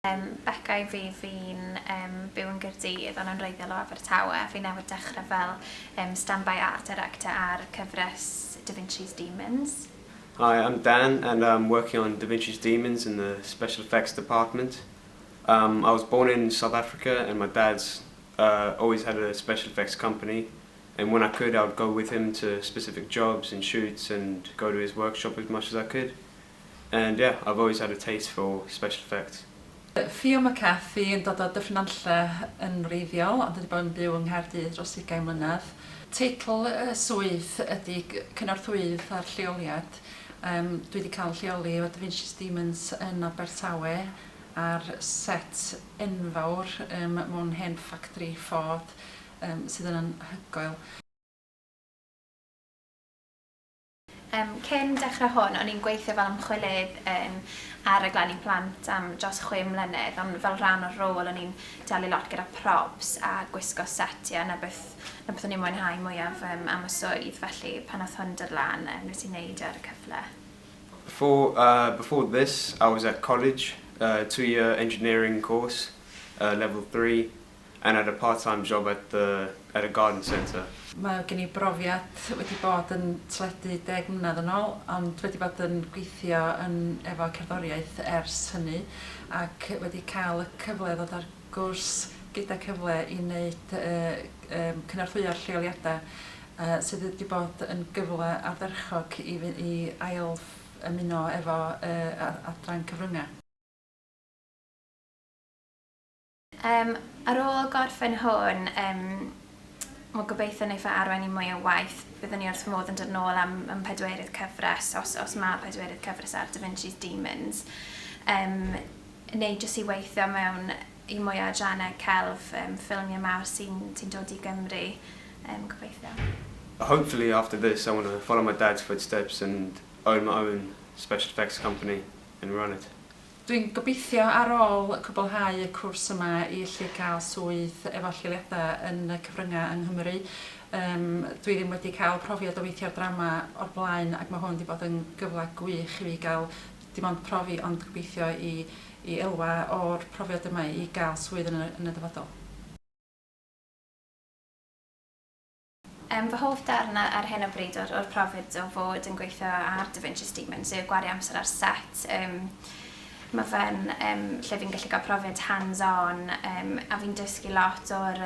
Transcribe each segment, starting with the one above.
Becca I fi'n byw yn Gaerdydd ond yn wreiddiol o Abertawe. Fi newydd dechrau fel stand-by art director ar cyfres Da Vinci's Demons. Hi, I'm Dan and I'm working on Da Vinci's Demons in the special effects department. I was born in South Africa and my dad's always had a special effects company, and when I could I would go with him to specific jobs and shoots and go to his workshop as much as I could. And yeah, I've always had a taste for special effects. Ffion yn dod o Dyffrynanlle yn wreiddiol, ond wedi bod yn byw yng Nghaerdydd dros 20 mlynedd. Teitl y swydd ydy cynorthwydd ar lleoliad. Dwi wedi cael lleoli o Da Vinci's Demons yn Abertawe ar set enfawr mewn hen ffactri Ford sydd yn anhygoel. Cyn dechrau hwn, o'n i'n gweithio fel ymchwilydd ar raglenni plant am dros 6 mlynedd, ond fel rhan o'r rôl o'n i'n dalu lot gyda props a gwisgo setiau na beth o'n i'n mwynhau mwyaf am y swydd, felly pan oedd hwn dod lan, nes i'n neud ar y cyfle. Before this, I was at college, 2-year engineering course, level 3, and had a part-time job at a garden centre. Mae gen I brofiad wedi bod yn teledu 10 mlynedd yn ôl, ond wedi bod yn gweithio efo cerddoriaeth ers hynny, ac wedi cael y cyfle ddod ar gwrs gyda cyfle i wneud cynorthwyo'r lleoliadau sydd wedi bod yn gyfle ardderchog i ail ymuno efo adran cyfryngau. Ar ôl gorffen hwn, mae gobeithio wneud fy arwain I mwy o waith. Byddwn ni wrth fy modd yn dod nôl am pedwerydd cyfres, os mae pedwerydd cyfres ar Da Vinci's Demons. Neu jyst I weithio mewn I mwy o adrannau celf, ffilmiau mawr sy'n dod I Gymru. Gobeithio. Hopefully after this I want to follow my dad's footsteps and own my own special effects company and run it. Dwi'n gobeithio ar ôl cwblhau y cwrs yma I allu cael swydd efo lleoliadau yn y cyfryngau yng Nghymru. Dwi ddim wedi cael profiad o weithio'r drama o'r blaen, ac mae hwn wedi bod yn gyfle gwych I fi gael dim ond profi, ond gobeithio I elwa o'r profiad yma I gael swydd yn y dyfodol. Fy hoff darn ar hyn o bryd o'r profiad o fod yn gweithio ar Da Vinci's Demons yw gwario amser ar set. Mae fe'n lle fi'n gallu cael profiad hands-on a fi'n dysgu lot o'r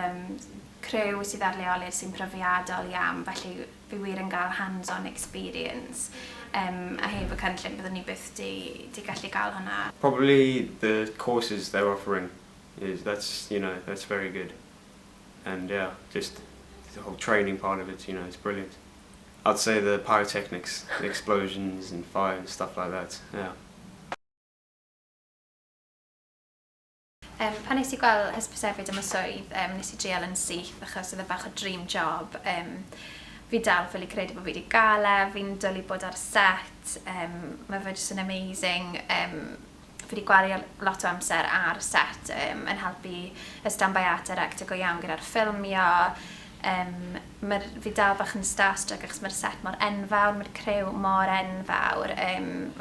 crew sydd ar leolydd sy'n profiadol iawn, felly fi wir yn cael hands-on experience. A heb y cynllun byddwn ni byth di gallu cael hwnna. Probably the courses they're offering that's very good, and yeah, just the whole training part of it, it's brilliant. I'd say the pyrotechnics, the explosions and fire and stuff like that, yeah. Pan nes I gweld hysbysebiad am y swydd, nes I drial yn syth achos oedd y bach o dream job. Fi dal ffili credu bod fi wedi gael fi'n dwlu bod ar set, mae fe jyst yn amazing. Fi wedi gwario lot o amser ar set yn helpu y stand-by art director go iawn gyda'r ffilmio. Fi dal bach yn starstruck achos mae'r set mor enfawr, mae'r crew mor enfawr.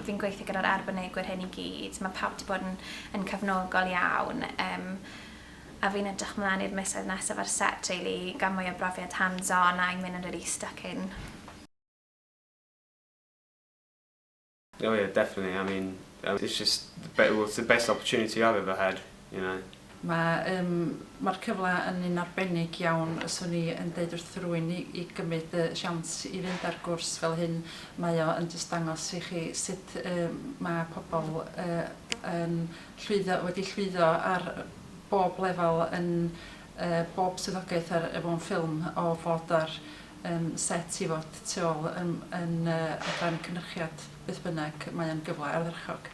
Fi'n gweithio gyda'r arbenigwyr hyn I gyd. Mae pawb wedi bod yn cefnogol iawn. A fi'n edrych mlaen i'r misoedd nesaf ar set rili, gan mwy o brofiad hands-on a mynd yn really stuck in. Oh yeah, definitely. I mean, it's just it's the best opportunity I've ever had, Mae'r cyfle yn un arbennig iawn, swn I yn deud wrth rhywun I gymryd y siawns I fynd ar gwrs fel hyn. Mae o yn just dangos I chi sut mae pobl wedi llwyddo ar bob lefel yn bob swyddogaeth ar mewn ffilm o fod ar set I fod tu ôl yn adran cynrychiad beth bynnag. Mae o'n gyfle ardderchog.